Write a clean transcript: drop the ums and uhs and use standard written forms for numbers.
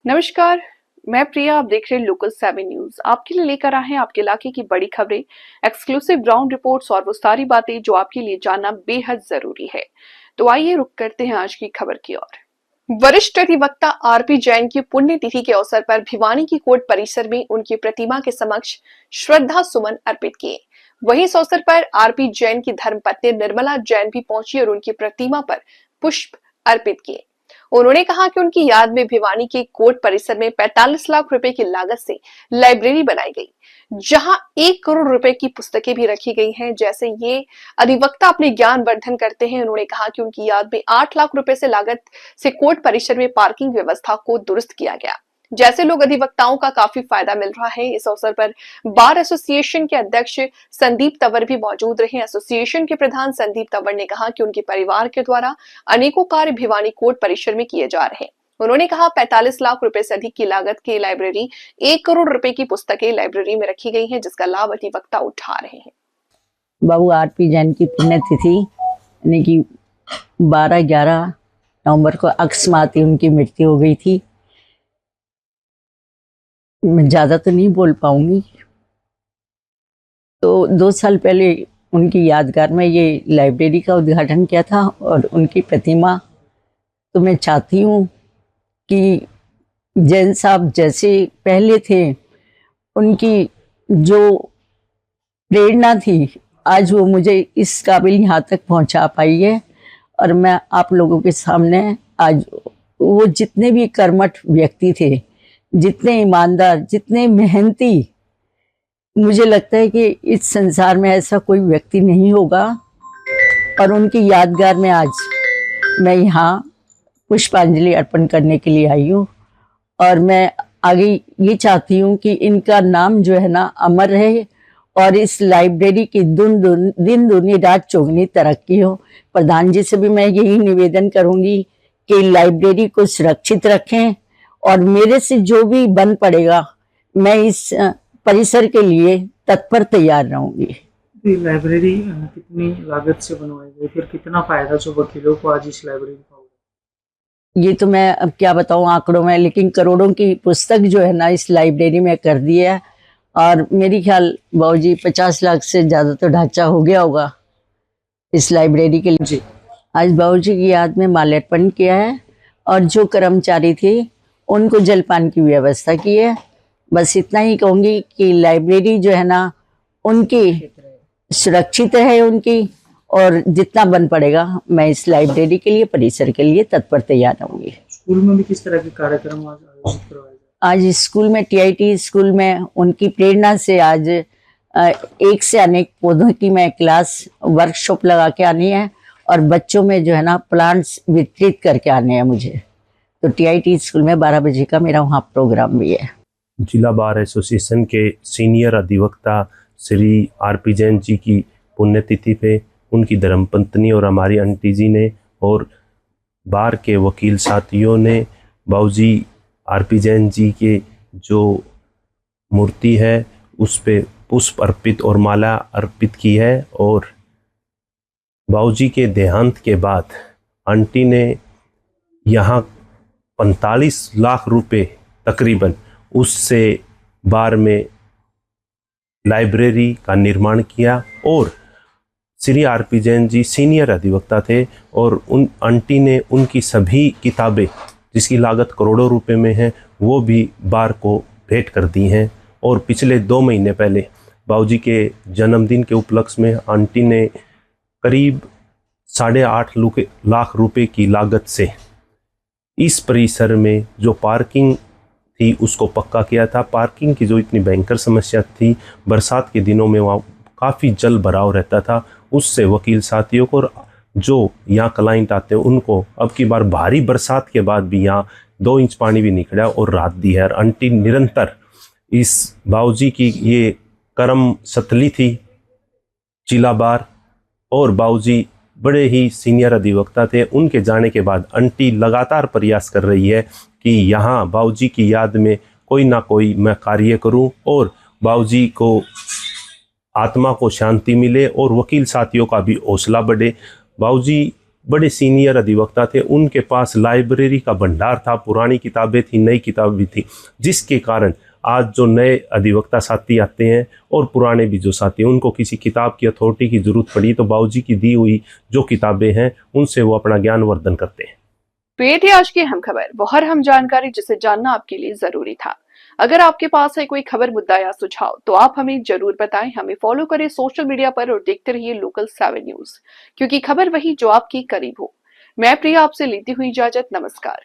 नमस्कार। मैं प्रिया, आप देख रहे हैं लोकल 7 न्यूज। आपके लिए लेकर आए हैं आपके इलाके की बड़ी खबरें, एक्सक्लूसिव ग्राउंड रिपोर्ट्स और वो सारी बातें जो आपके लिए जानना बेहद जरूरी है। तो आइए रुक करते हैं आज की खबर की ओर। वरिष्ठ अधिवक्ता आरपी जैन की पुण्यतिथि के अवसर पर भिवानी की कोर्ट परिसर में उनकी प्रतिमा के समक्ष श्रद्धा सुमन अर्पित किए। वहीं इस अवसर पर आरपी जैन की धर्मपत्नी निर्मला जैन भी पहुंची और उनकी प्रतिमा पर पुष्प अर्पित किए। उन्होंने कहा कि उनकी याद में भिवानी के कोर्ट परिसर में 45 लाख रुपए की लागत से लाइब्रेरी बनाई गई, जहां 1 करोड़ रुपए की पुस्तकें भी रखी गई हैं। जैसे ये अधिवक्ता अपने ज्ञान वर्धन करते हैं। उन्होंने कहा कि उनकी याद में 8 लाख रुपए से लागत से कोर्ट परिसर में पार्किंग व्यवस्था को दुरुस्त किया गया। जैसे लोग अधिवक्ताओं का काफी फायदा मिल रहा है। इस अवसर पर बार एसोसिएशन के अध्यक्ष संदीप तंवर भी मौजूद रहे। एसोसिएशन के प्रधान संदीप तंवर ने कहा कि उनके परिवार के द्वारा अनेकों कार्य भिवानी कोर्ट परिसर में किए जा रहे हैं। उन्होंने कहा 45 लाख रुपए से अधिक की लागत की लाइब्रेरी, 1 करोड़ रुपए की पुस्तकें लाइब्रेरी में रखी गई हैं, जिसका लाभ अधिवक्ता उठा रहे हैं। बाबू आरपी जैन की पुण्यतिथि यानी कि 12-11 नवंबर को अकस्मात ही उनकी मृत्यु हो गई थी। मैं ज़्यादा तो नहीं बोल पाऊंगी। तो 2 साल पहले उनकी यादगार में ये लाइब्रेरी का उद्घाटन किया था और उनकी प्रतिमा, तो मैं चाहती हूँ कि जैन साहब जैसे पहले थे, उनकी जो प्रेरणा थी आज वो मुझे इस काबिल यहाँ तक पहुँचा पाई है। और मैं आप लोगों के सामने आज वो जितने भी कर्मठ व्यक्ति थे, जितने ईमानदार, जितने मेहनती, मुझे लगता है कि इस संसार में ऐसा कोई व्यक्ति नहीं होगा। और उनकी यादगार में आज मैं यहाँ पुष्पांजलि अर्पण करने के लिए आई हूँ। और मैं आगे ये चाहती हूँ कि इनका नाम जो है ना अमर रहे और इस लाइब्रेरी की दिन दूनी रात चौगुनी तरक्की हो। प्रधान जी से भी मैं यही निवेदन करूँगी कि लाइब्रेरी को सुरक्षित रखें और मेरे से जो भी बन पड़ेगा मैं इस परिसर के लिए तत्पर तैयार रहूंगी। लाइब्रेरी कितनी लागत से बनवाई गई, फिर कितना फायदा जो वकीलों को आज इस लाइब्रेरी का होगा? ये तो मैं अब क्या बताऊं आंकड़ों में, लेकिन करोड़ों की पुस्तक जो है ना इस लाइब्रेरी में कर दी है। और मेरी ख्याल बाबूजी 50 लाख से ज्यादा तो ढांचा हो गया होगा इस लाइब्रेरी के लिए। आज बाबूजी की याद में माल्यार्पण किया है और जो कर्मचारी थे उनको जलपान की व्यवस्था की है। बस इतना ही कहूँगी कि लाइब्रेरी जो है ना उनकी सुरक्षित है उनकी, और जितना बन पड़ेगा मैं इस लाइब्रेरी के लिए, परिसर के लिए तत्पर तैयार रहूँगी। स्कूल में भी किस तरह के कार्यक्रम आज आयोजित करवाए? आज स्कूल में TIT स्कूल में उनकी प्रेरणा से आज एक से अनेक पौधों की मैं क्लास वर्कशॉप लगा के आनी है और बच्चों में जो है ना प्लांट्स वितरित करके आने हैं मुझे। तो TIT स्कूल में 12 बजे का मेरा वहाँ प्रोग्राम भी है। जिला बार एसोसिएशन के सीनियर अधिवक्ता श्री आरपी जैन जी की पुण्यतिथि पे उनकी धर्मपत्नी और हमारी आंटी जी ने और बार के वकील साथियों ने बाबूजी आरपी जैन जी के जो मूर्ति है उस पे पुष्प अर्पित और माला अर्पित की है। और बाबूजी के देहांत के बाद आंटी ने यहाँ 45 लाख रुपए तकरीबन उससे बार में लाइब्रेरी का निर्माण किया। और श्री आरपी जैन जी सीनियर अधिवक्ता थे और उन आंटी ने उनकी सभी किताबें जिसकी लागत करोड़ों रुपए में है वो भी बार को भेंट कर दी हैं। और पिछले 2 महीने पहले बाबूजी के जन्मदिन के उपलक्ष्य में आंटी ने करीब 8.5 लाख रुपए की लागत से इस परिसर में जो पार्किंग थी उसको पक्का किया था। पार्किंग की जो इतनी भयंकर समस्या थी, बरसात के दिनों में वहाँ काफ़ी जल भराव रहता था, उससे वकील साथियों को और जो यहाँ क्लाइंट आते हैं उनको अब की बार भारी बरसात के बाद भी यहाँ 2 इंच पानी भी निकला और राहत दी है। और आंटी निरंतर इस बाबूजी की ये कर्म सतली थी जिला बार, और बाबूजी बड़े ही सीनियर अधिवक्ता थे। उनके जाने के बाद आंटी लगातार प्रयास कर रही है कि यहाँ बाबूजी की याद में कोई ना कोई मैं कार्य करूं और बाबूजी को आत्मा को शांति मिले और वकील साथियों का भी हौसला बढ़े। बाबूजी बड़े सीनियर अधिवक्ता थे, उनके पास लाइब्रेरी का भंडार था, पुरानी किताबें थी, नई किताब भी थी, जिसके कारण आज जो नए अधिवक्ता साथी आते हैं और पुराने भी जो साथी हैं, उनको किसी किताब की अथॉरिटी की जरूरत पड़ी तो बाबूजी की दी हुई जो किताबें हैं उनसे वो अपना ज्ञान वर्धन करते हैं। तो ये थी आज की अहम खबर, वो हर हम जानकारी जिसे जानना आपके लिए जरूरी था। अगर आपके पास है कोई खबर, मुद्दा या सुझाव तो आप हमें जरूर बताएं। हमें फॉलो करें सोशल मीडिया पर और देखते रहिए लोकल 7 न्यूज, क्योंकि खबर वही जो आपके करीब हो। मैं प्रिया आपसे लेती हुई इजाजत, नमस्कार।